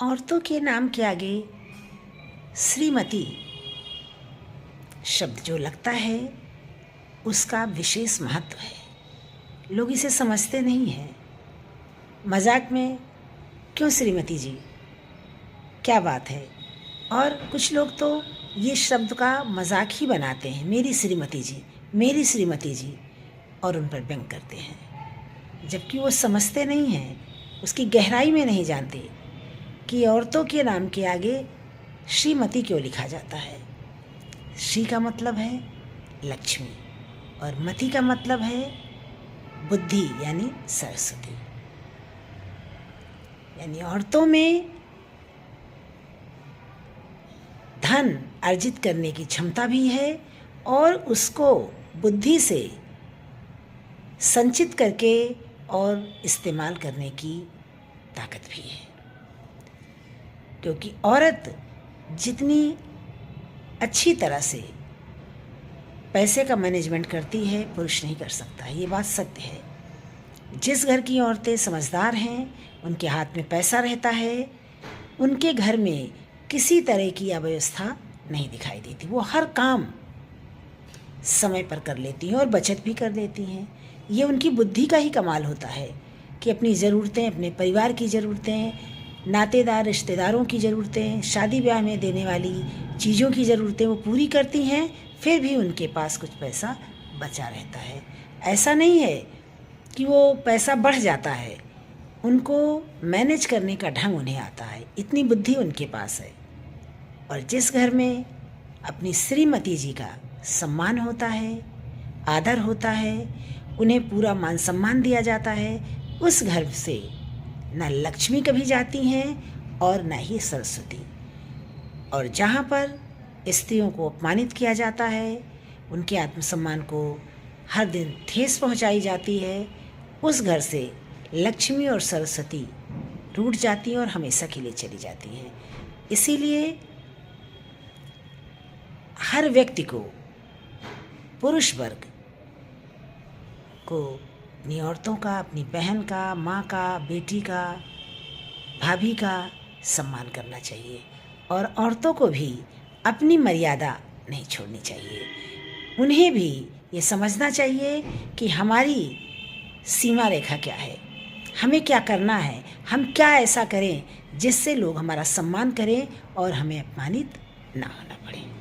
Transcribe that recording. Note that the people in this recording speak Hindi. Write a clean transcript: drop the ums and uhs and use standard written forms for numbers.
औरतों के नाम के आगे श्रीमती शब्द जो लगता है उसका विशेष महत्व है। लोग इसे समझते नहीं हैं। मजाक में क्यों श्रीमती जी, क्या बात है। और कुछ लोग तो ये शब्द का मजाक ही बनाते हैं, मेरी श्रीमती जी, मेरी श्रीमती जी, और उन पर व्यंग करते हैं, जबकि वो समझते नहीं हैं, उसकी गहराई में नहीं जानते कि औरतों के नाम के आगे श्रीमती क्यों लिखा जाता है। श्री का मतलब है लक्ष्मी और मति का मतलब है बुद्धि यानी सरस्वती। यानी औरतों में धन अर्जित करने की क्षमता भी है और उसको बुद्धि से संचित करके और इस्तेमाल करने की ताकत भी है। क्योंकि औरत जितनी अच्छी तरह से पैसे का मैनेजमेंट करती है, पुरुष नहीं कर सकता। ये बात सत्य है। जिस घर की औरतें समझदार हैं, उनके हाथ में पैसा रहता है, उनके घर में किसी तरह की अव्यवस्था नहीं दिखाई देती। वो हर काम समय पर कर लेती हैं और बचत भी कर देती हैं। ये उनकी बुद्धि का ही कमाल होता है कि अपनी ज़रूरतें, अपने परिवार की ज़रूरतें, नातेदार रिश्तेदारों की ज़रूरतें, शादी ब्याह में देने वाली चीज़ों की ज़रूरतें वो पूरी करती हैं, फिर भी उनके पास कुछ पैसा बचा रहता है। ऐसा नहीं है कि वो पैसा बढ़ जाता है, उनको मैनेज करने का ढंग उन्हें आता है, इतनी बुद्धि उनके पास है। और जिस घर में अपनी श्रीमती जी का सम्मान होता है, आदर होता है, उन्हें पूरा मान सम्मान दिया जाता है, उस घर से न लक्ष्मी कभी जाती हैं और न ही सरस्वती। और जहाँ पर स्त्रियों को अपमानित किया जाता है, उनके आत्मसम्मान को हर दिन ठेस पहुँचाई जाती है, उस घर से लक्ष्मी और सरस्वती रूठ जाती हैं और हमेशा के लिए चली जाती हैं। इसीलिए हर व्यक्ति को, पुरुष वर्ग को अपनी औरतों का, अपनी बहन का, माँ का, बेटी का, भाभी का सम्मान करना चाहिए और औरतों को भी अपनी मर्यादा नहीं छोड़नी चाहिए। उन्हें भी ये समझना चाहिए कि हमारी सीमा रेखा क्या है, हमें क्या करना है, हम क्या ऐसा करें जिससे लोग हमारा सम्मान करें और हमें अपमानित ना होना पड़े।